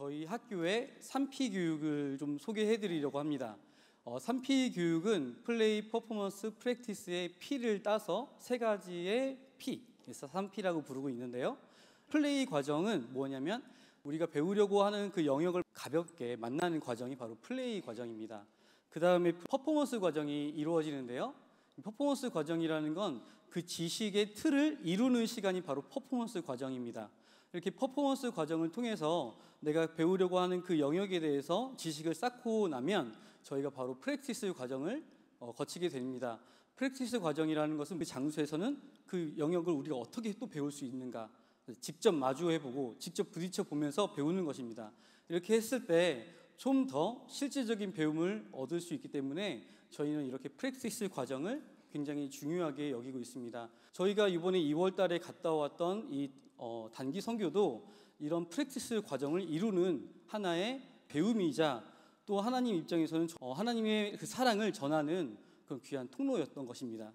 저희 학교의 3P 교육을 좀 소개해 드리려고 합니다. 3P 교육은 플레이, 퍼포먼스, 프랙티스의 P를 따서 세 가지의 P, 그래서 3P라고 부르고 있는데요. 플레이 과정은 뭐냐면 우리가 배우려고 하는 그 영역을 가볍게 만나는 과정이 바로 플레이 과정입니다. 그 다음에 퍼포먼스 과정이 이루어지는데요. 퍼포먼스 과정이라는 건 그 지식의 틀을 이루는 시간이 바로 퍼포먼스 과정입니다. 이렇게 퍼포먼스 과정을 통해서 내가 배우려고 하는 그 영역에 대해서 지식을 쌓고 나면 저희가 바로 프랙티스 과정을 거치게 됩니다. 프랙티스 과정이라는 것은 그 장소에서는 그 영역을 우리가 어떻게 또 배울 수 있는가, 직접 마주해보고 직접 부딪혀 보면서 배우는 것입니다. 이렇게 했을 때 좀 더 실질적인 배움을 얻을 수 있기 때문에 저희는 이렇게 프랙티스 과정을 굉장히 중요하게 여기고 있습니다. 저희가 이번에 2월 달에 갔다 왔던 이 단기 선교도 이런 프랙티스 과정을 이루는 하나의 배움이자 또 하나님 입장에서는 하나님의 그 사랑을 전하는 그런 귀한 통로였던 것입니다.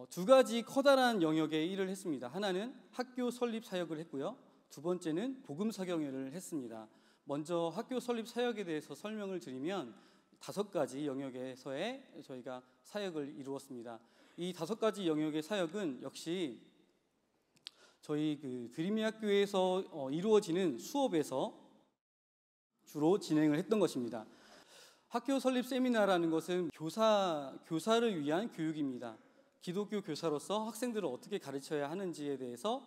두 가지 커다란 영역의 일을 했습니다. 하나는 학교 설립 사역을 했고요. 두 번째는 복음 사경회를 했습니다. 먼저 학교 설립 사역에 대해서 설명을 드리면 5가지 영역에서의 저희가 사역을 이루었습니다. 이 5가지 영역의 사역은 역시 저희 그 드림의 학교에서 이루어지는 수업에서 주로 진행을 했던 것입니다. 학교 설립 세미나라는 것은 교사를 위한 교육입니다. 기독교 교사로서 학생들을 어떻게 가르쳐야 하는지에 대해서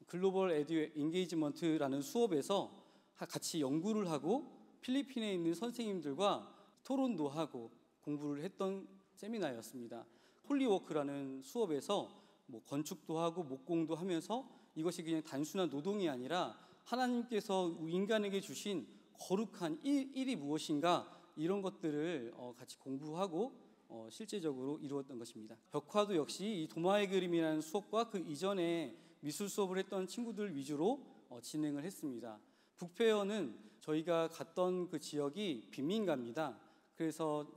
글로벌 에듀 인게이지먼트라는 수업에서 같이 연구를 하고 필리핀에 있는 선생님들과 토론도 하고 공부를 했던 세미나였습니다. 홀리워크라는 수업에서 건축도 하고 목공도 하면서 이것이 그냥 단순한 노동이 아니라 하나님께서 인간에게 주신 거룩한 일이 무엇인가 이런 것들을 같이 공부하고 실제적으로 이루었던 것입니다. 벽화도 역시 이 도마의 그림이라는 수업과 그 이전에 미술 수업을 했던 친구들 위주로 진행을 했습니다. 북페어는 저희가 갔던 그 지역이 빈민가입니다. 그래서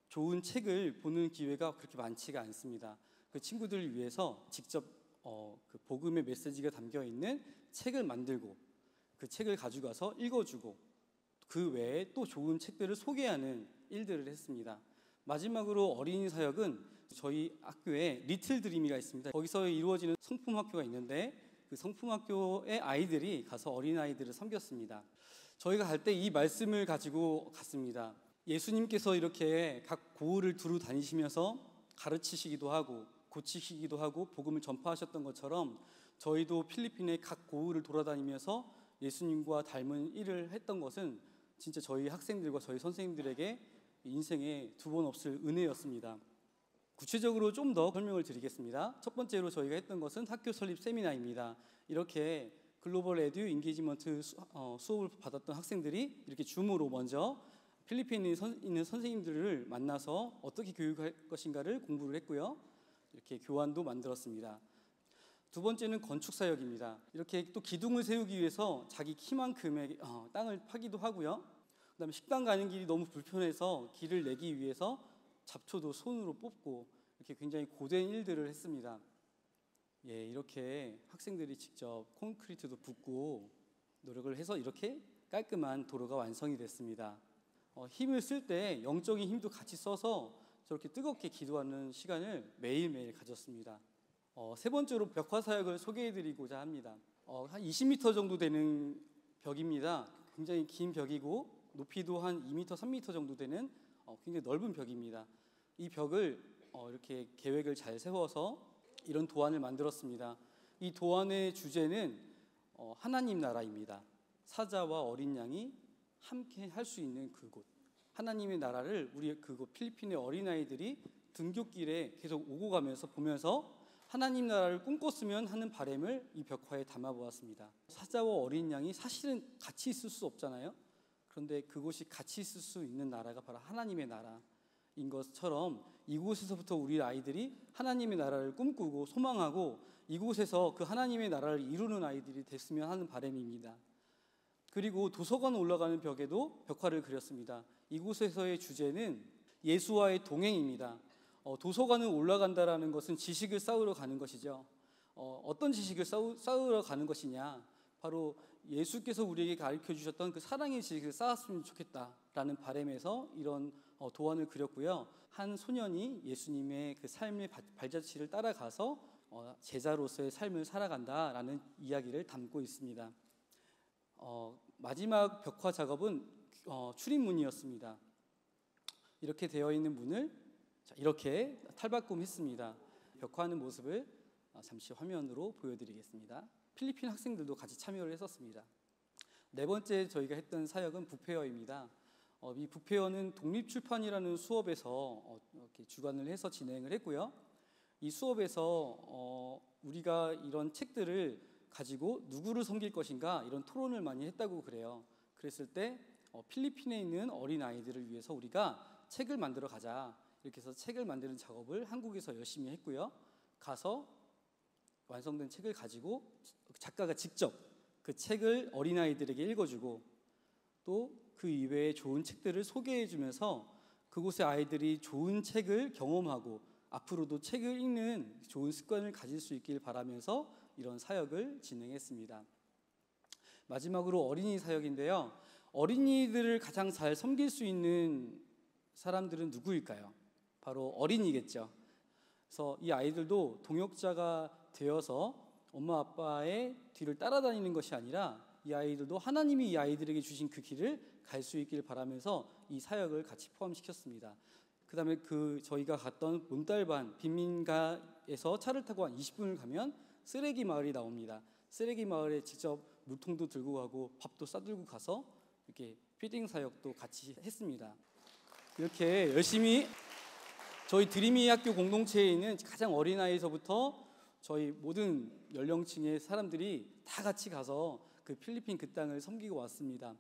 좋은 책을 보는 기회가 그렇게 많지가 않습니다. 그 친구들을 위해서 직접 그 복음의 메시지가 담겨 있는 책을 만들고 그 책을 가져가서 읽어주고 그 외에 또 좋은 책들을 소개하는 일들을 했습니다. 마지막으로 어린이 사역은 저희 학교에 리틀 드림이가 있습니다. 거기서 이루어지는 성품학교가 있는데 그 성품학교의 아이들이 가서 어린아이들을 섬겼습니다. 저희가 갈 때 이 말씀을 가지고 갔습니다. 예수님께서 이렇게 각 고을을 두루 다니시면서 가르치시기도 하고 고치시기도 하고 복음을 전파하셨던 것처럼 저희도 필리핀의 각 고을을 돌아다니면서 예수님과 닮은 일을 했던 것은 진짜 저희 학생들과 저희 선생님들에게 인생에 두 번 없을 은혜였습니다. 구체적으로 좀 더 설명을 드리겠습니다. 첫 번째로 저희가 했던 것은 학교 설립 세미나입니다. 이렇게 글로벌 에듀 인게이지먼트 수업을 받았던 학생들이 이렇게 줌으로 먼저 필리핀에 있는 선생님들을 만나서 어떻게 교육할 것인가를 공부를 했고요. 이렇게 교환도 만들었습니다. 두 번째는 건축 사역입니다. 이렇게 또 기둥을 세우기 위해서 자기 키만큼의 땅을 파기도 하고요. 그다음에 식당 가는 길이 너무 불편해서 길을 내기 위해서 잡초도 손으로 뽑고 이렇게 굉장히 고된 일들을 했습니다. 이렇게 학생들이 직접 콘크리트도 붓고 노력을 해서 이렇게 깔끔한 도로가 완성이 됐습니다. 힘을 쓸 때 영적인 힘도 같이 써서 저렇게 뜨겁게 기도하는 시간을 매일매일 가졌습니다. 세 번째로 벽화 사역을 소개해드리고자 합니다. 한 20m 정도 되는 벽입니다. 굉장히 긴 벽이고 높이도 한 2m, 3m 정도 되는 굉장히 넓은 벽입니다. 이 벽을 이렇게 계획을 잘 세워서 이런 도안을 만들었습니다. 이 도안의 주제는 하나님 나라입니다. 사자와 어린 양이 함께 할 수 있는 그곳, 하나님의 나라를 우리 그곳 필리핀의 어린아이들이 등굣길에 계속 오고 가면서 보면서 하나님 나라를 꿈꿨으면 하는 바람을 이 벽화에 담아보았습니다. 사자와 어린 양이 사실은 같이 있을 수 없잖아요. 그런데 그곳이 같이 있을 수 있는 나라가 바로 하나님의 나라인 것처럼 이곳에서부터 우리 아이들이 하나님의 나라를 꿈꾸고 소망하고 이곳에서 그 하나님의 나라를 이루는 아이들이 됐으면 하는 바람입니다. 그리고 도서관 올라가는 벽에도 벽화를 그렸습니다. 이곳에서의 주제는 예수와의 동행입니다. 도서관을 올라간다라는 것은 지식을 쌓으러 가는 것이죠. 어떤 지식을 쌓으러 가는 것이냐? 바로 예수께서 우리에게 가르쳐 주셨던 그 사랑의 지식을 쌓았으면 좋겠다라는 바람에서 이런 도안을 그렸고요. 한 소년이 예수님의 그 삶의 발자취를 따라가서 제자로서의 삶을 살아간다라는 이야기를 담고 있습니다. 마지막 벽화 작업은 출입문이었습니다. 이렇게 되어 있는 문을 이렇게 탈바꿈했습니다. 벽화하는 모습을 잠시 화면으로 보여드리겠습니다. 필리핀 학생들도 같이 참여를 했었습니다. 네 번째 저희가 했던 사역은 북페어입니다. 이 북페어는 독립출판이라는 수업에서 이렇게 주관을 해서 진행을 했고요. 이 수업에서 우리가 이런 책들을 가지고 누구를 섬길 것인가 이런 토론을 많이 했다고 그래요. 그랬을 때 필리핀에 있는 어린 아이들을 위해서 우리가 책을 만들어 가자 이렇게 해서 책을 만드는 작업을 한국에서 열심히 했고요. 가서 완성된 책을 가지고 작가가 직접 그 책을 어린아이들에게 읽어주고 또 그 이외에 좋은 책들을 소개해주면서 그곳의 아이들이 좋은 책을 경험하고 앞으로도 책을 읽는 좋은 습관을 가질 수 있길 바라면서 이런 사역을 진행했습니다. 마지막으로 어린이 사역인데요. 어린이들을 가장 잘 섬길 수 있는 사람들은 누구일까요? 바로 어린이겠죠. 그래서 이 아이들도 동역자가 되어서 엄마 아빠의 뒤를 따라다니는 것이 아니라 이 아이들도 하나님이 이 아이들에게 주신 그 길을 갈 수 있길 바라면서 이 사역을 같이 포함시켰습니다. 그 다음에 저희가 갔던 몬달반 빈민가에서 차를 타고 한 20분을 가면 쓰레기 마을이 나옵니다. 쓰레기 마을에 직접 물통도 들고 가고 밥도 싸들고 가서 이렇게 피딩 사역도 같이 했습니다. 이렇게 열심히 저희 드림이 학교 공동체에 있는 가장 어린 아이에서부터 저희 모든 연령층의 사람들이 다 같이 가서 그 필리핀 그 땅을 섬기고 왔습니다.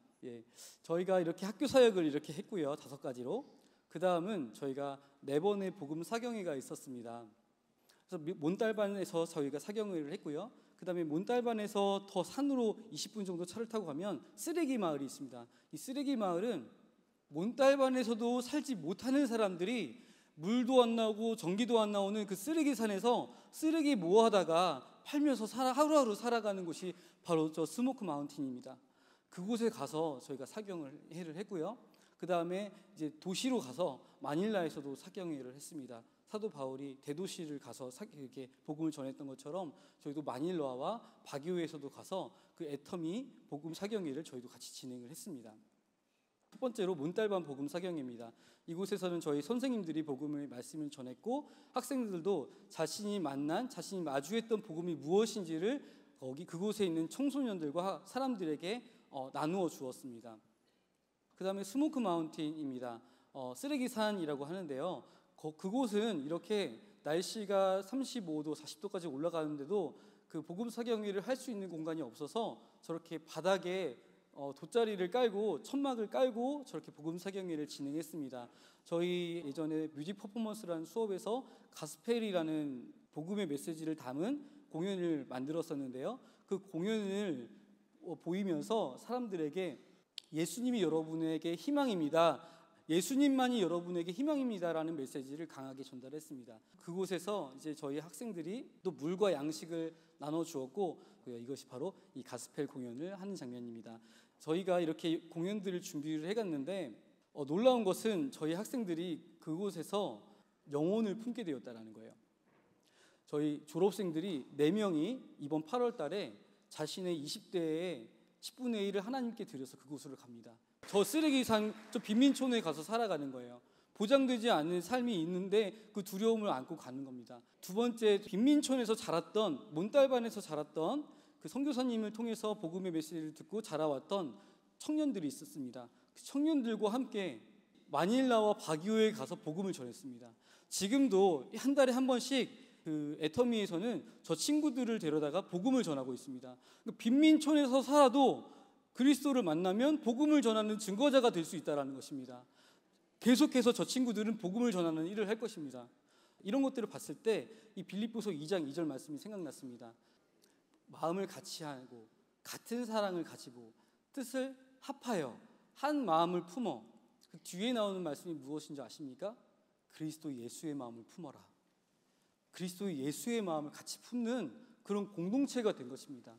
저희가 이렇게 학교 사역을 이렇게 했고요. 5가지로. 그 다음은 저희가 4번의 복음 사경회가 있었습니다. 그래서 몬달반에서 저희가 사경회를 했고요. 그 다음에 몬달반에서 더 산으로 20분 정도 차를 타고 가면 쓰레기 마을이 있습니다. 이 쓰레기 마을은 몬달반에서도 살지 못하는 사람들이 물도 안 나오고 전기도 안 나오는 그 쓰레기산에서 쓰레기 모아다가 팔면서 하루하루 살아가는 곳이 바로 저 스모크 마운틴입니다. 그곳에 가서 저희가 사경회를 했고요. 그 다음에 이제 도시로 가서 마닐라에서도 사경회를 했습니다. 사도 바울이 대도시를 가서 이렇게 복음을 전했던 것처럼 저희도 마닐라와 바기오에서도 가서 그 애터미 복음 사경회를 저희도 같이 진행을 했습니다. 첫 번째로 몬달반 복음 사경회입니다. 이곳에서는 저희 선생님들이 복음의 말씀을 전했고 학생들도 자신이 마주했던 복음이 무엇인지를 그곳에 있는 청소년들과 사람들에게 나누어 주었습니다. 그 다음에 스모크 마운틴입니다. 쓰레기산이라고 하는데요. 그곳은 이렇게 날씨가 35도, 40도까지 올라가는데도 그 복음 사경회를 할 수 있는 공간이 없어서 저렇게 바닥에 돗자리를 깔고 천막을 깔고 저렇게 복음 사경회를 진행했습니다. 저희 예전에 뮤직 퍼포먼스라는 수업에서 가스펠이라는 복음의 메시지를 담은 공연을 만들었었는데요. 그 공연을 보이면서 사람들에게 예수님이 여러분에게 희망입니다. 예수님만이 여러분에게 희망입니다라는 메시지를 강하게 전달했습니다. 그곳에서 이제 저희 학생들이 또 물과 양식을 나눠 주었고 이것이 바로 이 가스펠 공연을 하는 장면입니다. 저희가 이렇게 공연들을 준비를 해갔는데 놀라운 것은 저희 학생들이 그곳에서 영혼을 품게 되었다는 거예요. 저희 졸업생들이 4명이 이번 8월 달에 자신의 20대의 10분의 1을 하나님께 드려서 그곳으로 갑니다. 저 쓰레기산, 저 빈민촌에 가서 살아가는 거예요. 보장되지 않는 삶이 있는데 그 두려움을 안고 가는 겁니다. 두 번째, 빈민촌에서 자랐던, 몬달반에서 자랐던 그 선교사님을 통해서 복음의 메시지를 듣고 자라왔던 청년들이 있었습니다. 그 청년들과 함께 마닐라와 바기오에 가서 복음을 전했습니다. 지금도 한 달에 한 번씩 그 애터미에서는 저 친구들을 데려다가 복음을 전하고 있습니다. 빈민촌에서 살아도 그리스도를 만나면 복음을 전하는 증거자가 될 수 있다는 것입니다. 계속해서 저 친구들은 복음을 전하는 일을 할 것입니다. 이런 것들을 봤을 때 이 빌립보서 2장 2절 말씀이 생각났습니다. 마음을 같이 하고 같은 사랑을 가지고 뜻을 합하여 한 마음을 품어. 그 뒤에 나오는 말씀이 무엇인지 아십니까? 그리스도 예수의 마음을 품어라. 그리스도 예수의 마음을 같이 품는 그런 공동체가 된 것입니다.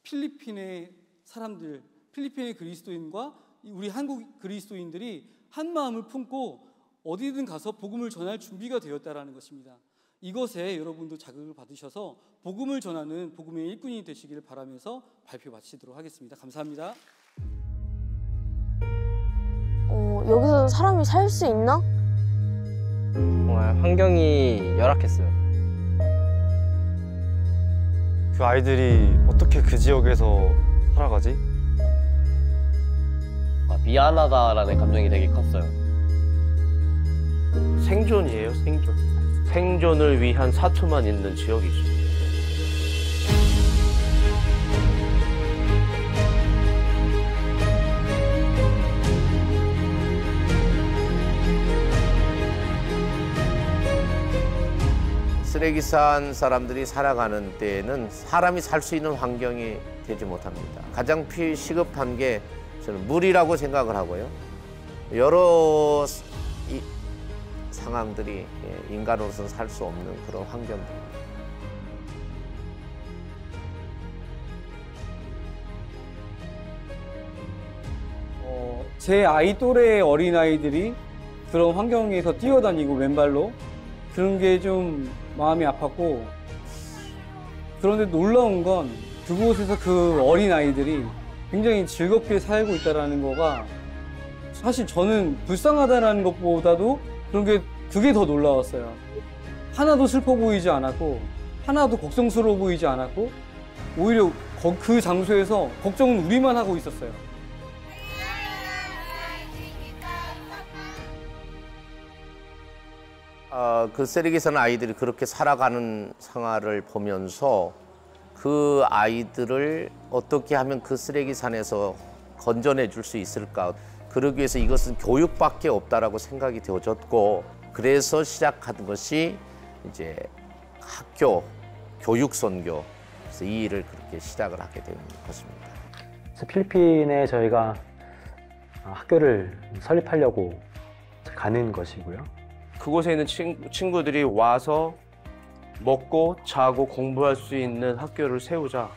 필리핀의 사람들, 필리핀의 그리스도인과 우리 한국 그리스도인들이 한 마음을 품고 어디든 가서 복음을 전할 준비가 되었다라는 것입니다. 이것에 여러분도 자극을 받으셔서 복음을 전하는 복음의 일꾼이 되시기를 바라면서 발표 마치도록 하겠습니다. 감사합니다. 여기서 사람이 살 수 있나? 정말 환경이 열악했어요. 그 아이들이 어떻게 그 지역에서 살아가지? 미안하다라는 감정이 되게 컸어요. 생존이에요, 생존. 생존을 위한 사투만 있는 지역이죠. 쓰레기 싼 사람들이 살아가는 때에는 사람이 살 수 있는 환경이 되지 못합니다. 가장 시급한 게 저는 물이라고 생각을 하고요. 여러 상황들이 인간으로서는 살 수 없는 그런 환경들입니다. 제 아이 또래의 어린아이들이 그런 환경에서 뛰어다니고 맨발로 그런 게 좀 마음이 아팠고, 그런데 놀라운 건 그곳에서 그 어린아이들이 굉장히 즐겁게 살고 있다는 거가 사실 저는 불쌍하다는 것보다도 그게 더 놀라웠어요. 하나도 슬퍼 보이지 않았고 하나도 걱정스러워 보이지 않았고 오히려 그 장소에서 걱정은 우리만 하고 있었어요. 그 쓰레기 사는 아이들이 그렇게 살아가는 생활을 보면서 그 아이들을 어떻게 하면 그 쓰레기산에서 건져내 줄 수 있을까. 그러기 위해서 이것은 교육밖에 없다라고 생각이 되어졌고, 그래서 시작한 것이 이제 학교, 교육선교. 그래서 이 일을 그렇게 시작을 하게 된 것입니다. 그래서 필리핀에 저희가 학교를 설립하려고 가는 것이고요. 그곳에 있는 친구들이 와서 먹고 자고 공부할 수 있는 학교를 세우자.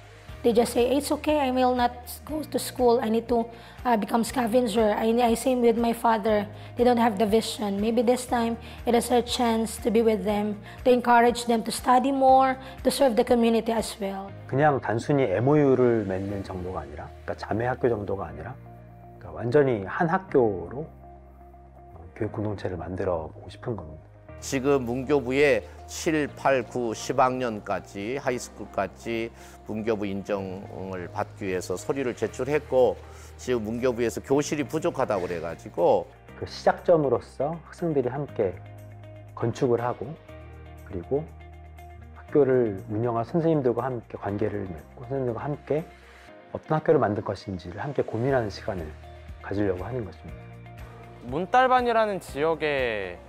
They just say, it's okay, I will not go to school. I need to become scavenger. I same with my father. They don't have the vision. Maybe this time it is our chance to be with them, to encourage them to study more, to serve the community as well. 그냥 단순히 MOU를 맺는 정도가 아니라, 그러니까 자매 학교 정도가 아니라, 그러니까 완전히 한 학교로 교육 공동체를 만들어 보고 싶은 겁니다. 지금 문교부에 7, 8, 9, 10학년까지 하이스쿨까지 문교부 인정을 받기 위해서 서류를 제출했고, 지금 문교부에서 교실이 부족하다고 그래가지고 그 시작점으로서 학생들이 함께 건축을 하고, 그리고 학교를 운영할 선생님들과 함께 관계를 맺고 선생님들과 함께 어떤 학교를 만들 것인지를 함께 고민하는 시간을 가지려고 하는 것입니다. 문딸반이라는 지역에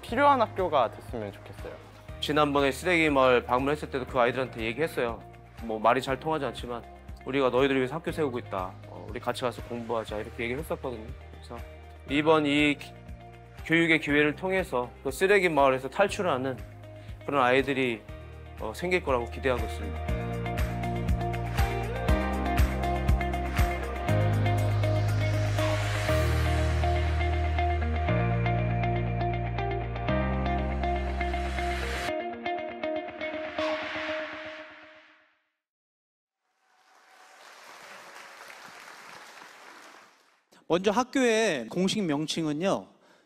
필요한 학교가 됐으면 좋겠어요. 지난번에 쓰레기 마을 방문했을 때도 그 아이들한테 얘기했어요. 뭐 말이 잘 통하지 않지만 우리가 너희들을 위해서 학교 세우고 있다. 우리 같이 가서 공부하자 이렇게 얘기를 했었거든요. 그래서 이번 이 교육의 기회를 통해서 그 쓰레기 마을에서 탈출하는 그런 아이들이 생길 거라고 기대하고 있습니다. 먼저 학교의 공식 명칭은요,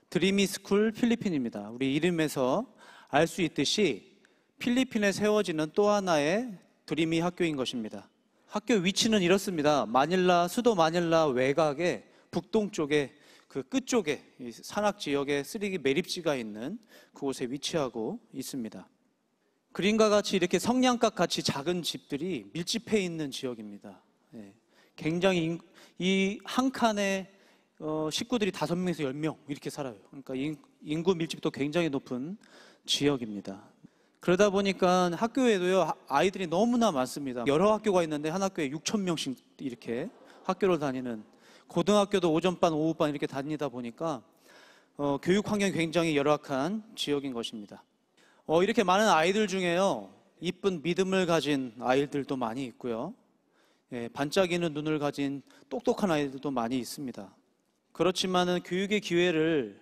드리미스쿨 필리핀입니다. 우리 이름에서 알 수 있듯이 필리핀에 세워지는 또 하나의 드리미 학교인 것입니다. 학교 위치는 이렇습니다. 수도 마닐라 외곽의 북동쪽에 그 끝쪽에 산악 지역에 쓰레기 매립지가 있는 그곳에 위치하고 있습니다. 그림과 같이 이렇게 성냥갑 같이 작은 집들이 밀집해 있는 지역입니다. 굉장히 이 한 칸에 식구들이 5명에서 10명 이렇게 살아요. 그러니까 인구 밀집도 굉장히 높은 지역입니다. 그러다 보니까 학교에도요, 아이들이 너무나 많습니다. 여러 학교가 있는데 한 학교에 6,000명씩 이렇게 학교를 다니는, 고등학교도 오전반, 오후반 이렇게 다니다 보니까 교육 환경이 굉장히 열악한 지역인 것입니다. 이렇게 많은 아이들 중에요, 이쁜 믿음을 가진 아이들도 많이 있고요. 반짝이는 눈을 가진 똑똑한 아이들도 많이 있습니다. 그렇지만은 교육의 기회를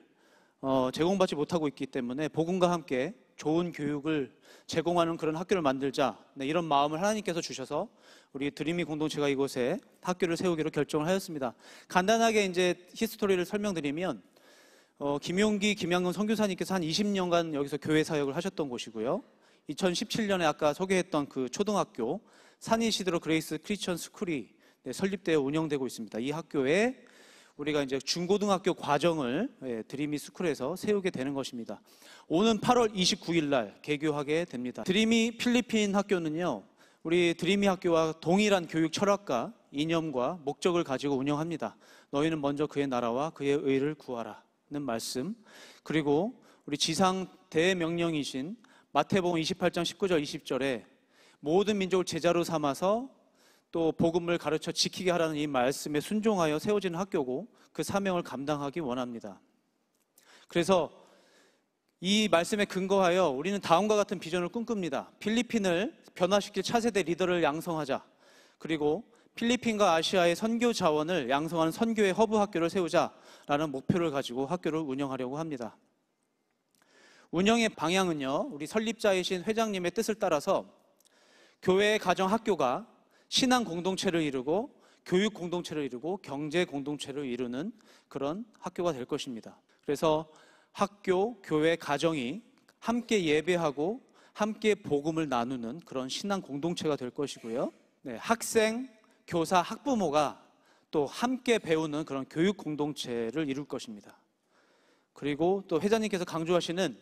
제공받지 못하고 있기 때문에 복음과 함께 좋은 교육을 제공하는 그런 학교를 만들자, 이런 마음을 하나님께서 주셔서 우리 드림이 공동체가 이곳에 학교를 세우기로 결정을 하였습니다. 간단하게 이제 히스토리를 설명드리면 김용기, 김양근 선교사님께서 한 20년간 여기서 교회 사역을 하셨던 곳이고요. 2017년에 아까 소개했던 그 초등학교 산이시드로 그레이스 크리스천 스쿨이 설립되어 운영되고 있습니다. 이 학교에 우리가 이제 중고등학교 과정을 드리미 스쿨에서 세우게 되는 것입니다. 오는 8월 29일 날 개교하게 됩니다. 드리미 필리핀 학교는요, 우리 드리미 학교와 동일한 교육 철학과 이념과 목적을 가지고 운영합니다. 너희는 먼저 그의 나라와 그의 의를 구하라는 말씀, 그리고 우리 지상 대명령이신 마태복음 28장 19절 20절에 모든 민족을 제자로 삼아서 또 복음을 가르쳐 지키게 하라는 이 말씀에 순종하여 세워지는 학교고 그 사명을 감당하기 원합니다. 그래서 이 말씀에 근거하여 우리는 다음과 같은 비전을 꿈꿉니다. 필리핀을 변화시킬 차세대 리더를 양성하자. 그리고 필리핀과 아시아의 선교 자원을 양성하는 선교의 허브 학교를 세우자라는 목표를 가지고 학교를 운영하려고 합니다. 운영의 방향은요, 우리 설립자이신 회장님의 뜻을 따라서 교회, 가정, 학교가 신앙 공동체를 이루고 교육 공동체를 이루고 경제 공동체를 이루는 그런 학교가 될 것입니다. 그래서 학교, 교회, 가정이 함께 예배하고 함께 복음을 나누는 그런 신앙 공동체가 될 것이고요. 학생, 교사, 학부모가 또 함께 배우는 그런 교육 공동체를 이룰 것입니다. 그리고 또 회장님께서 강조하시는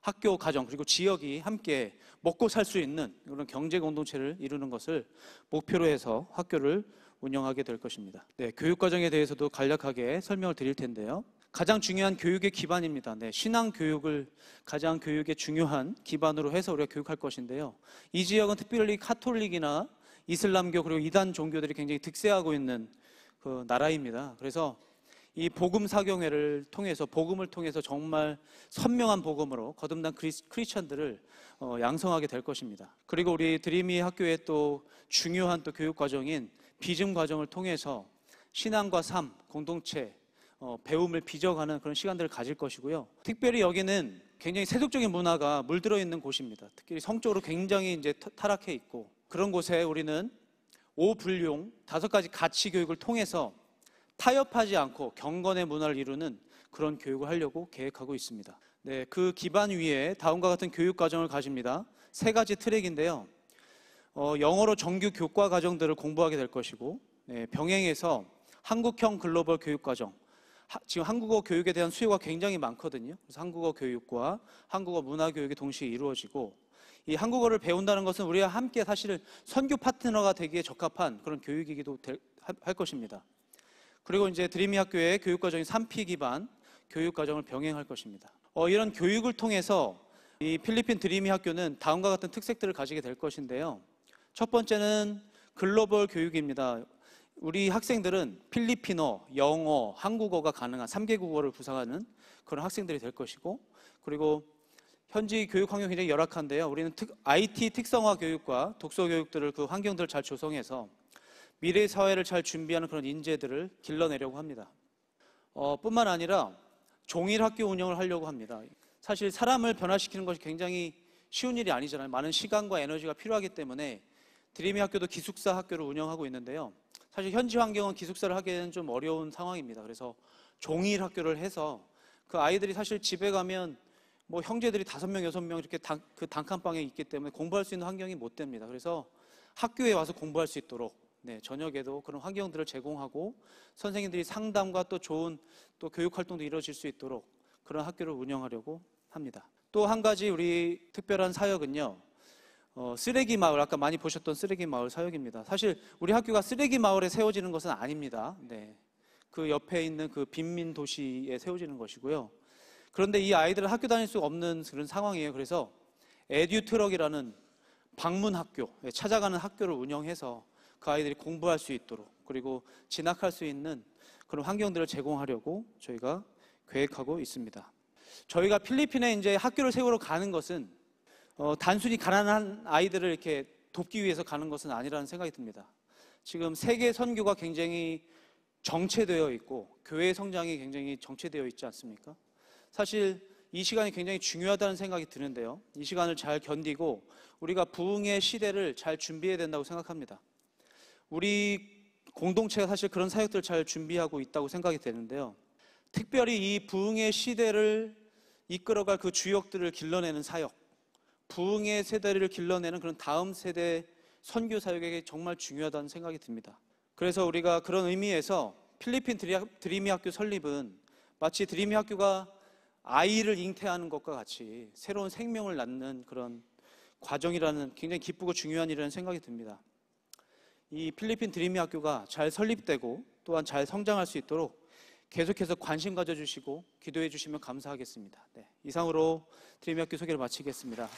학교, 가정, 그리고 지역이 함께 먹고 살 수 있는 그런 경제 공동체를 이루는 것을 목표로 해서 학교를 운영하게 될 것입니다. 교육 과정에 대해서도 간략하게 설명을 드릴 텐데요. 가장 중요한 교육의 기반입니다. 신앙 교육을 가장 교육의 중요한 기반으로 해서 우리가 교육할 것인데요. 이 지역은 특별히 카톨릭이나 이슬람교 그리고 이단 종교들이 굉장히 득세하고 있는 그 나라입니다. 그래서 이 복음 사경회를 통해서 복음을 통해서 정말 선명한 복음으로 거듭난 크리스천들을 양성하게 될 것입니다. 그리고 우리 드리미 학교의 또 중요한 또 교육 과정인 비즘 과정을 통해서 신앙과 삶, 공동체, 배움을 비적하는 그런 시간들을 가질 것이고요. 특별히 여기는 굉장히 세속적인 문화가 물들어 있는 곳입니다. 특히 성적으로 굉장히 이제 타락해 있고 그런 곳에 우리는 5분용 5가지 가치 교육을 통해서 타협하지 않고 경건의 문화를 이루는 그런 교육을 하려고 계획하고 있습니다. 그 기반 위에 다음과 같은 교육 과정을 가집니다. 3가지 트랙인데요. 영어로 정규 교과 과정들을 공부하게 될 것이고, 병행해서 한국형 글로벌 교육 과정. 지금 한국어 교육에 대한 수요가 굉장히 많거든요. 그래서 한국어 교육과 한국어 문화 교육이 동시에 이루어지고, 이 한국어를 배운다는 것은 우리와 함께 사실 선교 파트너가 되기에 적합한 그런 교육이기도 할 것입니다. 그리고 이제 드리미 학교의 교육과정인 3P 기반 교육과정을 병행할 것입니다. 이런 교육을 통해서 이 필리핀 드리미 학교는 다음과 같은 특색들을 가지게 될 것인데요. 첫 번째는 글로벌 교육입니다. 우리 학생들은 필리핀어, 영어, 한국어가 가능한 3개 국어를 구사하는 그런 학생들이 될 것이고, 그리고 현지 교육 환경이 굉장히 열악한데요. 우리는 IT 특성화 교육과 독서 교육들을 그 환경들을 잘 조성해서 미래 사회를 잘 준비하는 그런 인재들을 길러내려고 합니다. 뿐만 아니라 종일 학교 운영을 하려고 합니다. 사실 사람을 변화시키는 것이 굉장히 쉬운 일이 아니잖아요. 많은 시간과 에너지가 필요하기 때문에 드리미 학교도 기숙사 학교를 운영하고 있는데요. 사실 현지 환경은 기숙사를 하기에는 좀 어려운 상황입니다. 그래서 종일 학교를 해서 그 아이들이 사실 집에 가면 뭐 형제들이 5명, 6명 이렇게 그 단칸방에 있기 때문에 공부할 수 있는 환경이 못 됩니다. 그래서 학교에 와서 공부할 수 있도록 저녁에도 그런 환경들을 제공하고 선생님들이 상담과 또 좋은 또 교육 활동도 이루어질 수 있도록 그런 학교를 운영하려고 합니다. 또 한 가지 우리 특별한 사역은요. 쓰레기 마을, 아까 많이 보셨던 쓰레기 마을 사역입니다. 사실 우리 학교가 쓰레기 마을에 세워지는 것은 아닙니다. 그 옆에 있는 그 빈민 도시에 세워지는 것이고요. 그런데 이 아이들은 학교 다닐 수 없는 그런 상황이에요. 그래서 에듀 트럭이라는 방문 학교, 찾아가는 학교를 운영해서 그 아이들이 공부할 수 있도록 그리고 진학할 수 있는 그런 환경들을 제공하려고 저희가 계획하고 있습니다. 저희가 필리핀에 이제 학교를 세우러 가는 것은 단순히 가난한 아이들을 이렇게 돕기 위해서 가는 것은 아니라는 생각이 듭니다. 지금 세계 선교가 굉장히 정체되어 있고 교회 성장이 굉장히 정체되어 있지 않습니까? 사실 이 시간이 굉장히 중요하다는 생각이 드는데요. 이 시간을 잘 견디고 우리가 부흥의 시대를 잘 준비해야 된다고 생각합니다. 우리 공동체가 사실 그런 사역들을 잘 준비하고 있다고 생각이 되는데요. 특별히 이 부흥의 시대를 이끌어갈 그 주역들을 길러내는 사역, 부흥의 세대를 길러내는 그런 다음 세대 선교 사역에게 정말 중요하다는 생각이 듭니다. 그래서 우리가 그런 의미에서 필리핀 드리미 학교 설립은 마치 드리미 학교가 아이를 잉태하는 것과 같이 새로운 생명을 낳는 그런 과정이라는 굉장히 기쁘고 중요한 일이라는 생각이 듭니다. 이 필리핀 드리미 학교가 잘 설립되고 또한 잘 성장할 수 있도록 계속해서 관심 가져주시고 기도해 주시면 감사하겠습니다. 네, 이상으로 드리미 학교 소개를 마치겠습니다.